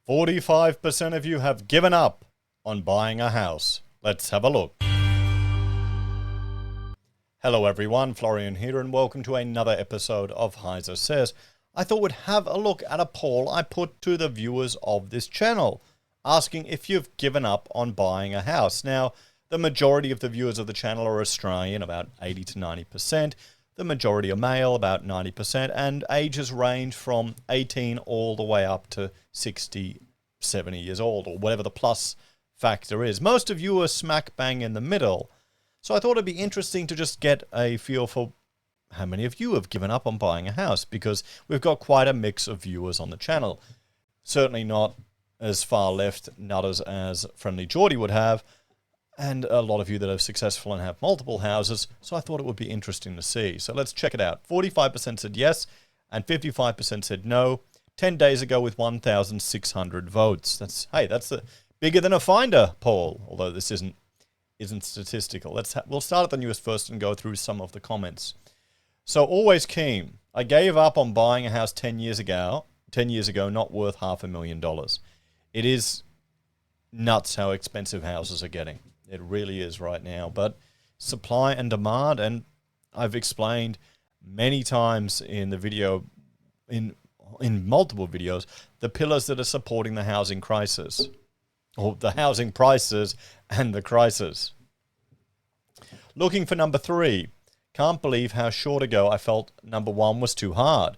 45% of you have given up on buying a house. Let's have a look. Hello everyone, Florian here and welcome to another episode of HeiseSays. I thought we'd have a look at a poll I put to the viewers of this channel, asking if you've given up on buying a house. Now, the majority of the viewers of the channel are Australian, about 80 to 90%. The majority are male, about 90%, and ages range from 18 all the way up to 60, 70 years old, or whatever the plus factor is. Most of you are smack bang in the middle. So I thought it'd be interesting to just get a feel for how many of you have given up on buying a house, because we've got quite a mix of viewers on the channel. Certainly not as far left nutters as Friendly Geordie would have, and a lot of you that are successful and have multiple houses, so I thought it would be interesting to see. So let's check it out. 45% said yes, and 55% said no. 10 days ago with 1,600 votes. That's bigger than a Finder poll, although this isn't statistical. We'll start at the newest first and go through some of the comments. So always keen. I gave up on buying a house 10 years ago, not worth $500,000. It is nuts how expensive houses are getting. It really is right now, but supply and demand, and I've explained many times in the video, in multiple videos, the pillars that are supporting the housing crisis, or the housing prices and the crisis. Looking for number 3. Can't believe how short ago I felt number 1 was too hard.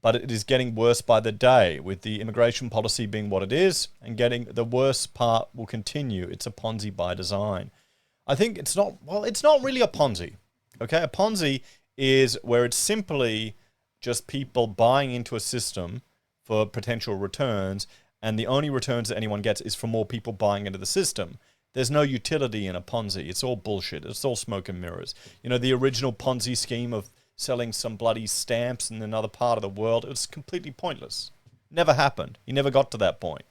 But it is getting worse by the day, with the immigration policy being what it is, and getting the worst part will continue. It's a Ponzi by design. I think it's not really a Ponzi. Okay, a Ponzi is where it's simply just people buying into a system for potential returns, and the only returns that anyone gets is from more people buying into the system. There's no utility in a Ponzi. It's all bullshit. It's all smoke and mirrors. You know, the original Ponzi scheme of selling some bloody stamps in another part of the world, it was completely pointless. Never happened. You never got to that point.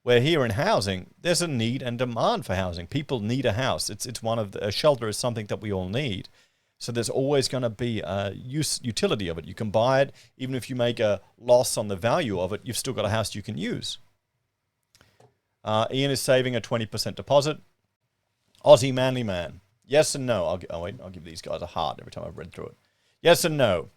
Where here in housing, there's a need and demand for housing. People need a house. It's one of a shelter is something that we all need. So there's always going to be a utility of it. You can buy it, even if you make a loss on the value of it, you've still got a house you can use. Ian is saving a 20% deposit. Aussie Manly Man. Yes and no. I'll give these guys a heart every time I've read through it. Yes and no.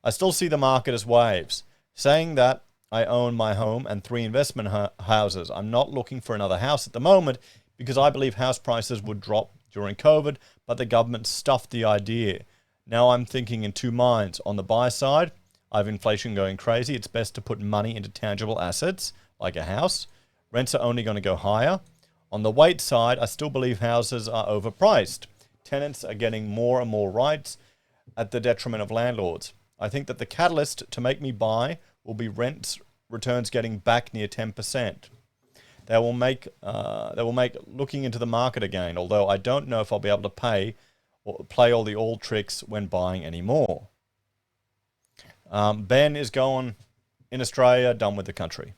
I still see the market as waves. Saying that, I own my home and 3 investment houses. I'm not looking for another house at the moment because I believe house prices would drop during COVID, but the government stuffed the idea. Now I'm thinking in 2 minds. On the buy side, I have inflation going crazy. It's best to put money into tangible assets, like a house. Rents are only going to go higher. On the wait side, I still believe houses are overpriced. Tenants are getting more and more rights at the detriment of landlords. I think that the catalyst to make me buy will be rent returns getting back near 10%. They will make looking into the market again, although I don't know if I'll be able to pay or play all the old tricks when buying anymore. Ben is going in Australia, done with the country.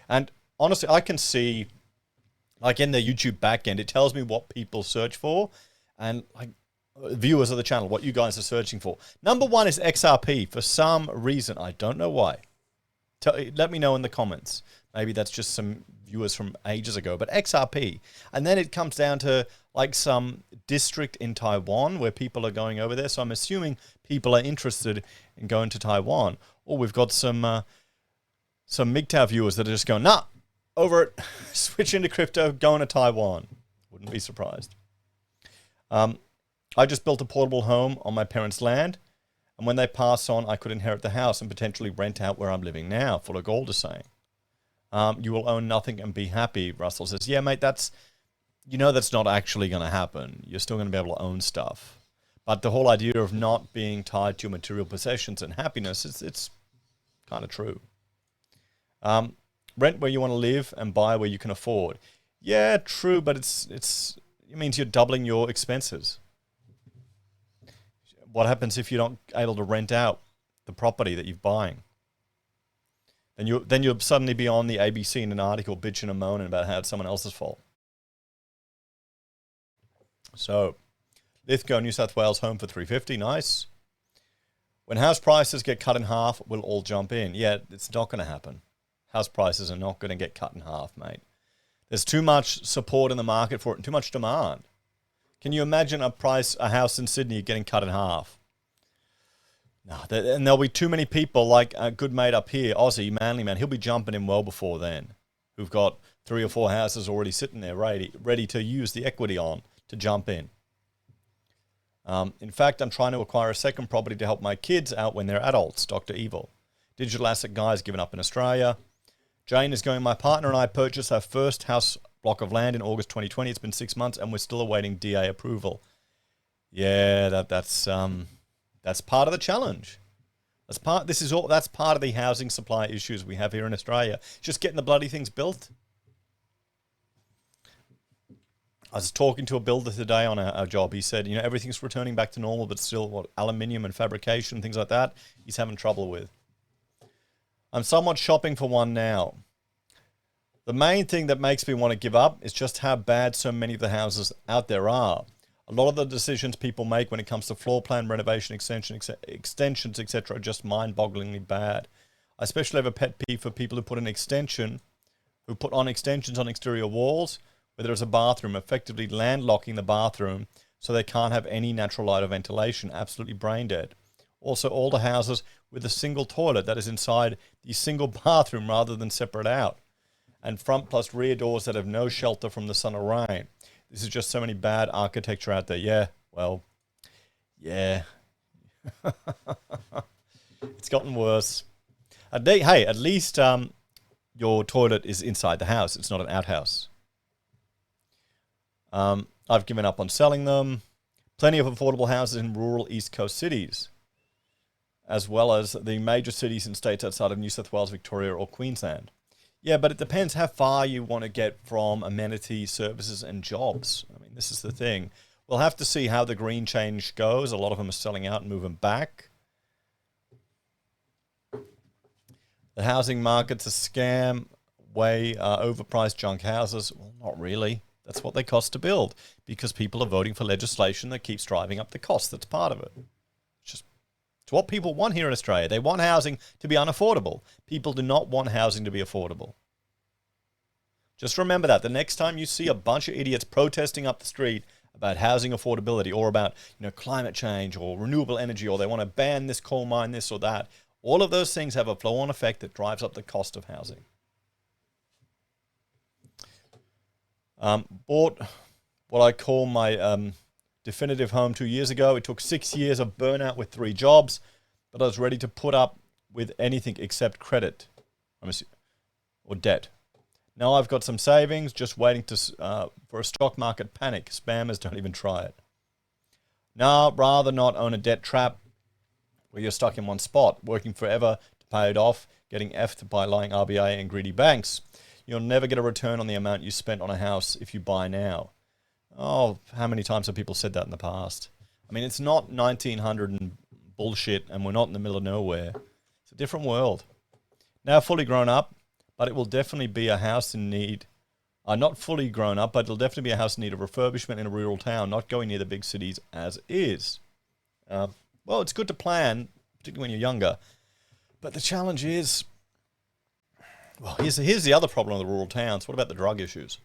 And honestly, I can see, like in the YouTube backend, it tells me what people search for, and like viewers of the channel, what you guys are searching for. Number 1 is XRP. For some reason, I don't know why. Let me know in the comments. Maybe that's just some viewers from ages ago, but XRP. And then it comes down to like some district in Taiwan where people are going over there. So I'm assuming people are interested in going to Taiwan. Or we've got some MGTOW viewers that are just going, nah, over it, switch into crypto, going to Taiwan. Wouldn't be surprised. I just built a portable home on my parents' land, and when they pass on, I could inherit the house and potentially rent out where I'm living now, Full of Gold is saying. You will own nothing and be happy, Russell says. Yeah, mate, that's not actually going to happen. You're still going to be able to own stuff. But the whole idea of not being tied to your material possessions and happiness, it's kind of true. Rent where you want to live and buy where you can afford. Yeah, true, but it means you're doubling your expenses. What happens if you're not able to rent out the property that you're buying? Then you'll suddenly be on the ABC in an article bitching and moaning about how it's someone else's fault. So, Lithgow, New South Wales, home for $350, nice. When house prices get cut in half, we'll all jump in. Yeah, it's not going to happen. house prices are not going to get cut in half, mate. There's too much support in the market for it and too much demand. Can you imagine a house in Sydney getting cut in half? No, and there'll be too many people like a good mate up here, Aussie, Manly Man. He'll be jumping in well before then, who've got 3 or 4 houses already sitting there ready to use the equity on to jump in. In fact, I'm trying to acquire a second property to help my kids out when they're adults, Dr. Evil. Digital asset guy's given up in Australia. Jane is going, my partner and I purchased our first house block of land in August 2020. It's been 6 months and we're still awaiting DA approval. Yeah, that's part of the challenge. That's part of the housing supply issues we have here in Australia. Just getting the bloody things built. I was talking to a builder today on our job. He said, everything's returning back to normal, but still aluminium and fabrication, things like that, he's having trouble with. I'm somewhat shopping for one now. The main thing that makes me want to give up is just how bad so many of the houses out there are. A lot of the decisions people make when it comes to floor plan, renovation, extensions, etc. are just mind-bogglingly bad. I especially have a pet peeve for people who put on extensions on exterior walls, where there is a bathroom, effectively landlocking the bathroom so they can't have any natural light or ventilation. Absolutely brain dead. Also, all the houses with a single toilet that is inside the single bathroom rather than separate out. And front plus rear doors that have no shelter from the sun or rain. This is just so many bad architecture out there. Yeah, well, yeah. It's gotten worse. At least your toilet is inside the house. It's not an outhouse. I've given up on selling them. Plenty of affordable houses in rural East Coast cities, as well as the major cities and states outside of New South Wales, Victoria, or Queensland. Yeah, but it depends how far you want to get from amenities, services, and jobs. I mean, this is the thing. We'll have to see how the green change goes. A lot of them are selling out and moving back. The housing market's a scam. Way overpriced junk houses. Well, not really. That's what they cost to build because people are voting for legislation that keeps driving up the cost. That's part of it. It's what people want here in Australia. They want housing to be unaffordable. People do not want housing to be affordable. Just remember that. The next time you see a bunch of idiots protesting up the street about housing affordability or about climate change or renewable energy or they want to ban this coal mine, this or that, all of those things have a flow-on effect that drives up the cost of housing. Bought what I call my definitive home 2 years ago. It took 6 years of burnout with 3 jobs, but I was ready to put up with anything except credit or debt. Now I've got some savings, just waiting for a stock market panic. Spammers don't even try it. Now, rather not own a debt trap where you're stuck in one spot, working forever to pay it off, getting effed by lying RBA and greedy banks. You'll never get a return on the amount you spent on a house if you buy now. Oh, how many times have people said that in the past? I mean, it's not 1900 and bullshit, and we're not in the middle of nowhere. It's a different world. Now fully grown up, but it will definitely be a house in need. Not fully grown up, but it'll definitely be a house in need of refurbishment in a rural town, not going near the big cities as is. Well, it's good to plan, particularly when you're younger. But the challenge is, well, here's the other problem of the rural towns. What about the drug issues?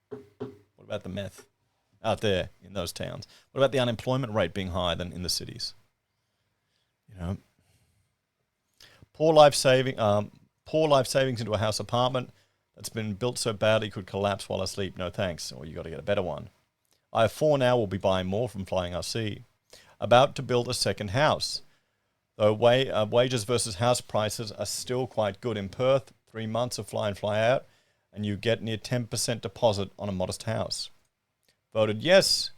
What about the meth out there in those towns? What about the unemployment rate being higher than in the cities? Poor life savings into a house apartment that's been built so badly it could collapse while asleep. No thanks. Or you got to get a better one. I have 4 now. Will be buying more from Flying RC. About to build a second house. Though wages versus house prices are still quite good in Perth. 3 months of fly in, fly out, and you get near 10% deposit on a modest house. Voted yes,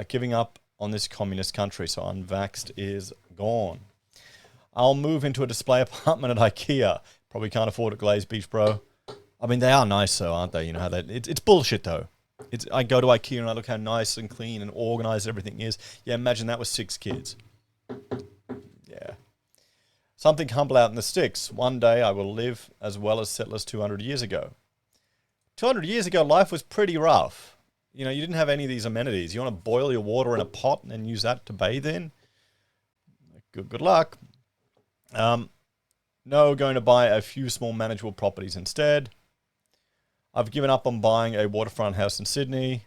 giving up on this communist country, so unvaxxed is gone. I'll move into a display apartment at IKEA. Probably can't afford a glazed beach, bro. I mean, they are nice, though, aren't they? You know how it's bullshit, though. I go to IKEA and I look how nice and clean and organized everything is. Yeah, imagine that with 6 kids. Yeah. Something humble out in the sticks. One day I will live as well as settlers 200 years ago. 200 years ago, life was pretty rough. You didn't have any of these amenities. You want to boil your water in a pot and then use that to bathe in? Good luck. No, going to buy a few small manageable properties instead. I've given up on buying a waterfront house in Sydney.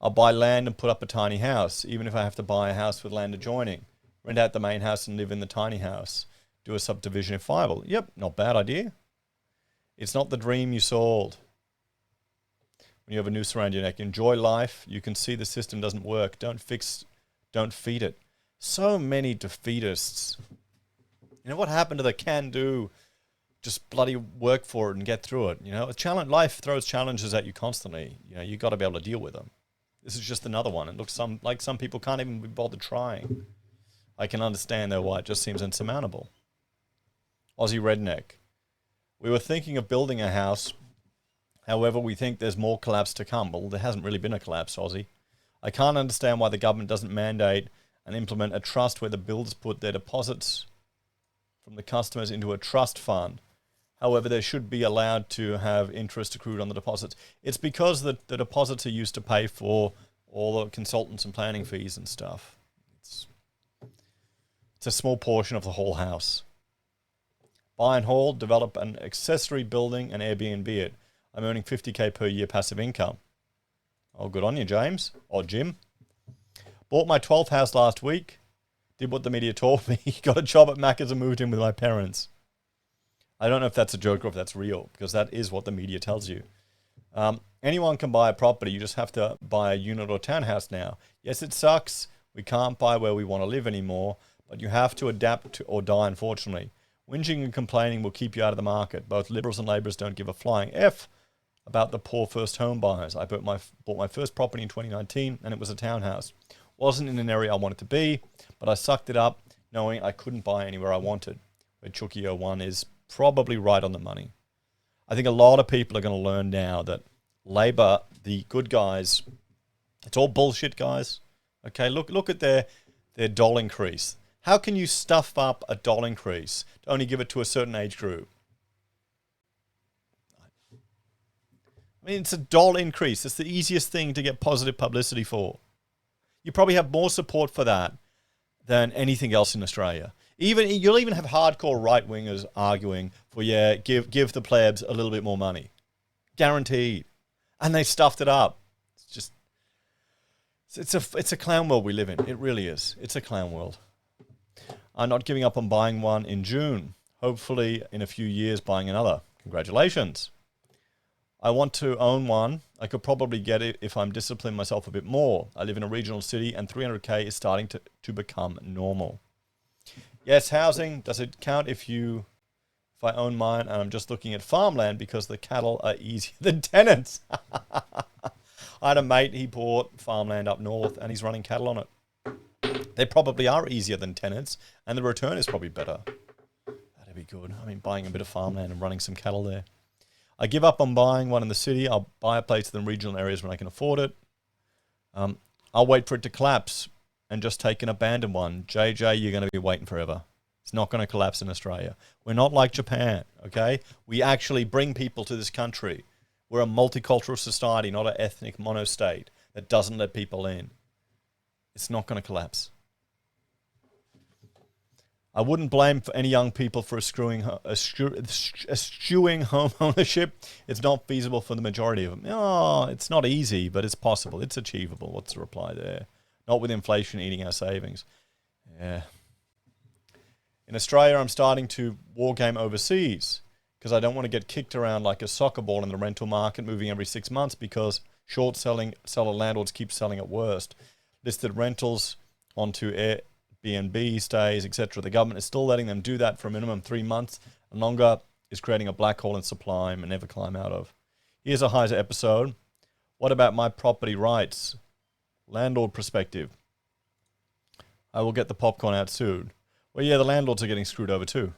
I'll buy land and put up a tiny house, even if I have to buy a house with land adjoining. Rent out the main house and live in the tiny house. Do a subdivision if viable. Yep, not bad idea. It's not the dream you sold. When you have a noose around your neck, enjoy life. You can see the system doesn't work. Don't feed it. So many defeatists. You know what happened to the can-do? Just bloody work for it and get through it. You know, life throws challenges at you constantly. You know, you got to be able to deal with them. This is just another one. It looks like some people can't even be bothered trying. I can understand though why it just seems insurmountable. Aussie redneck. We were thinking of building a house. However, we think there's more collapse to come. Well, there hasn't really been a collapse, Aussie. I can't understand why the government doesn't mandate and implement a trust where the builders put their deposits from the customers into a trust fund. However, they should be allowed to have interest accrued on the deposits. It's because the deposits are used to pay for all the consultants and planning fees and stuff. It's a small portion of the whole house. Buy and hold, develop an accessory building and Airbnb it. I'm earning $50K per year passive income. Oh, good on you, James. Or Jim. Bought my 12th house last week. Did what the media told me. Got a job at Macca's and moved in with my parents. I don't know if that's a joke or if that's real, because that is what the media tells you. Anyone can buy a property. You just have to buy a unit or townhouse now. Yes, it sucks. We can't buy where we want to live anymore, but you have to adapt to or die, unfortunately. Whinging and complaining will keep you out of the market. Both Liberals and Labourers don't give a flying F about the poor first home buyers. I bought my first property in 2019, and it was a townhouse. Wasn't in an area I wanted to be, but I sucked it up, knowing I couldn't buy anywhere I wanted. Where Chooky01 is probably right on the money. I think a lot of people are going to learn now that Labor, the good guys, it's all bullshit, guys. Okay, look at their dole increase. How can you stuff up a dole increase to only give it to a certain age group? I mean, it's a dole increase. It's the easiest thing to get positive publicity for. You probably have more support for that than anything else in Australia. You'll even have hardcore right-wingers arguing for, give the plebs a little bit more money. Guaranteed. And they stuffed it up. It's a clown world we live in. It really is. It's a clown world. I'm not giving up on buying one in June. Hopefully, in a few years, buying another. Congratulations. I want to own one. I could probably get it if I'm disciplining myself a bit more. I live in a regional city and 300K is starting to become normal. Yes, housing. Does it count if I own mine and I'm just looking at farmland because the cattle are easier than tenants? I had a mate, he bought farmland up north and he's running cattle on it. They probably are easier than tenants and the return is probably better. That'd be good. I mean, buying a bit of farmland and running some cattle there. I give up on buying one in the city. I'll buy a place in the regional areas when I can afford it. I'll wait for it to collapse and just take an abandoned one. JJ, you're going to be waiting forever. It's not going to collapse in Australia. We're not like Japan, okay? We actually bring people to this country. We're a multicultural society, not an ethnic monostate that doesn't let people in. It's not going to collapse. I wouldn't blame for any young people for eschewing home ownership. It's not feasible for the majority of them. Oh, it's not easy, but it's possible. It's achievable. What's the reply there? Not with inflation eating our savings. Yeah. In Australia, I'm starting to war game overseas because I don't want to get kicked around like a soccer ball in the rental market, moving every 6 months because seller landlords keep selling at worst. Listed rentals onto Airbnb stays, etc. The government is still letting them do that for a minimum 3 months and longer is creating a black hole in supply and never climb out of. Here's a Heise episode. What about my property rights? Landlord perspective. I will get the popcorn out soon. Well, yeah, the landlords are getting screwed over too.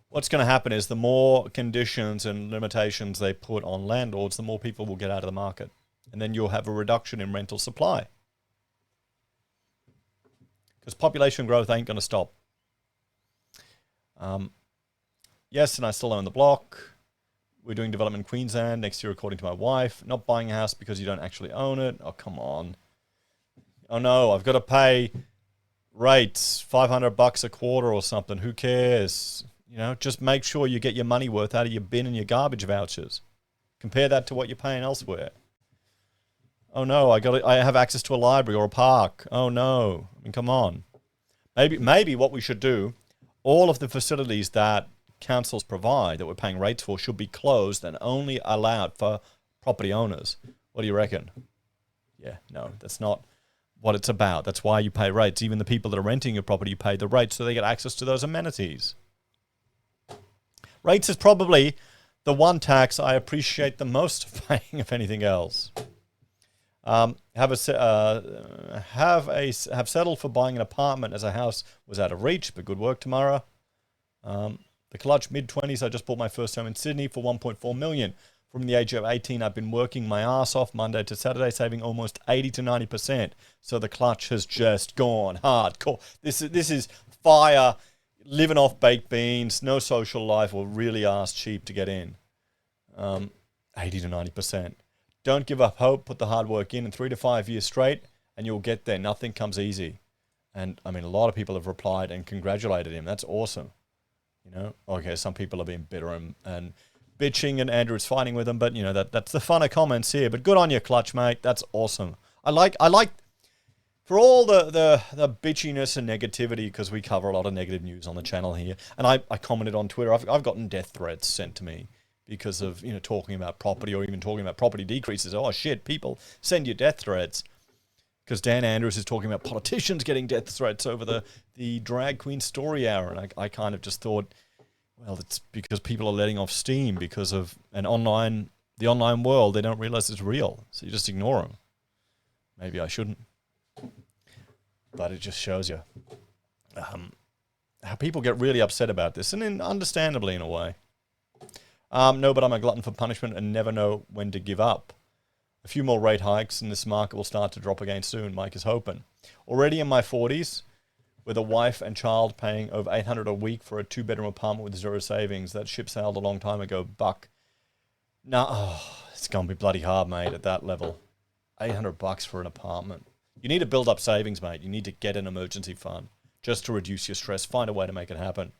What's going to happen is the more conditions and limitations they put on landlords, the more people will get out of the market. And then you'll have a reduction in rental supply. Because population growth ain't going to stop. Yes, and I still own the block. We're doing development in Queensland next year, according to my wife. Not buying a house because you don't actually own it. Oh, come on. Oh, no, I've got to pay rates, 500 bucks a quarter or something. Who cares? You know, just make sure you get your money worth out of your bin and your garbage vouchers. Compare that to what you're paying elsewhere. Oh no, I have access to a library or a park. Oh no. I mean, come on. Maybe what we should do, all of the facilities that councils provide that we're paying rates for should be closed and only allowed for property owners. What do you reckon? Yeah, no, that's not what it's about. That's why you pay rates. Even the people that are renting your property, you pay the rates so they get access to those amenities. Rates is probably the one tax I appreciate the most of paying, if anything else. Have settled for buying an apartment as a house was out of reach, but good work tomorrow. The clutch mid-20s, I just bought my first home in Sydney for 1.4 million. From the age of 18, I've been working my ass off Monday to Saturday, saving almost 80 to 90%. So the clutch has just gone hardcore. This is fire, living off baked beans, no social life, or really ass cheap to get in. 80 to 90%. Don't give up hope. Put the hard work in 3 to 5 years straight, and you'll get there. Nothing comes easy. And, I mean, a lot of people have replied and congratulated him. That's awesome. You know? Okay, some people are being bitter and bitching, and Andrew's fighting with them, but, you know, that's the fun of comments here. But good on you, Clutch, mate. That's awesome. I like for all the bitchiness and negativity, because we cover a lot of negative news on the channel here, and I commented on Twitter. I've gotten death threats sent to me because of, you know, talking about property or even talking about property decreases. Oh, shit, people send you death threats. Because Dan Andrews is talking about politicians getting death threats over the drag queen story hour. And I kind of just thought, well, it's because people are letting off steam because of the online world. They don't realize it's real. So you just ignore them. Maybe I shouldn't. But it just shows you how people get really upset about this. And understandably, in a way. No, but I'm a glutton for punishment and never know when to give up. A few more rate hikes and this market will start to drop again soon, Mike is hoping. Already in my 40s, with a wife and child paying over $800 a week for a 2-bedroom apartment with zero savings. That ship sailed a long time ago, buck. No, it's going to be bloody hard, mate, at that level. $800 for an apartment. You need to build up savings, mate. You need to get an emergency fund just to reduce your stress. Find a way to make it happen.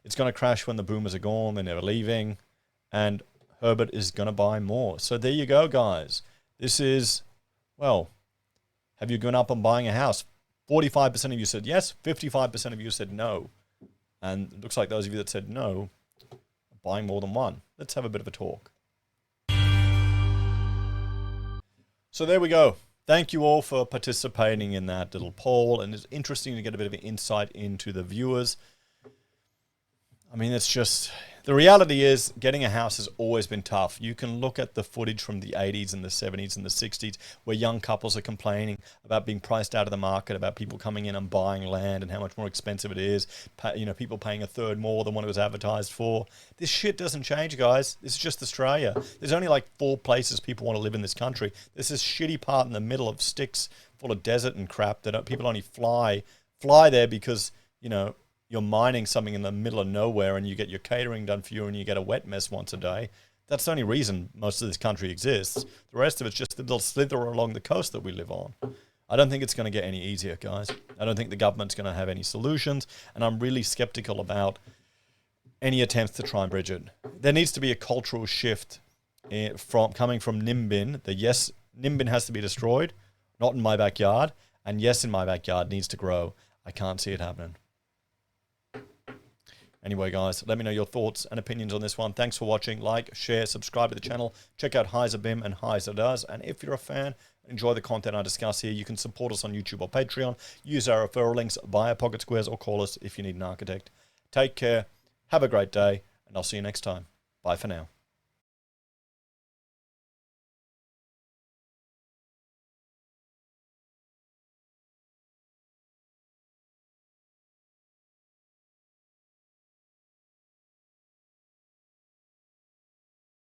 It's going to crash when the boomers are gone. They're never leaving. And Herbert is going to buy more. So there you go, guys. This is, well, have you gone up on buying a house? 45% of you said yes. 55% of you said no. And it looks like those of you that said no are buying more than one. Let's have a bit of a talk. So there we go. Thank you all for participating in that little poll. And it's interesting to get a bit of an insight into the viewers. I mean, it's just, the reality is getting a house has always been tough. You can look at the footage from the 80s and the 70s and the 60s where young couples are complaining about being priced out of the market, about people coming in and buying land and how much more expensive it is. You know, people paying a third more than what it was advertised for. This shit doesn't change, guys. This is just Australia. There's only like 4 places people want to live in this country. There's this shitty part in the middle of sticks full of desert and crap that people only fly there because, you know, you're mining something in the middle of nowhere and you get your catering done for you and you get a wet mess once a day. That's the only reason most of this country exists. The rest of it's just the little slither along the coast that we live on. I don't think it's going to get any easier, guys. I don't think the government's going to have any solutions, and I'm really skeptical about any attempts to try and bridge it. There needs to be a cultural shift coming from Nimbin. The yes, Nimbin has to be destroyed, not in my backyard, and yes, in my backyard needs to grow. I can't see it happening. Anyway, guys, let me know your thoughts and opinions on this one. Thanks for watching. Like, share, subscribe to the channel. Check out HeiseBim and Heise Does. And if you're a fan, enjoy the content I discuss here, you can support us on YouTube or Patreon. Use our referral links, buy our pocket squares, or call us if you need an architect. Take care. Have a great day, and I'll see you next time. Bye for now.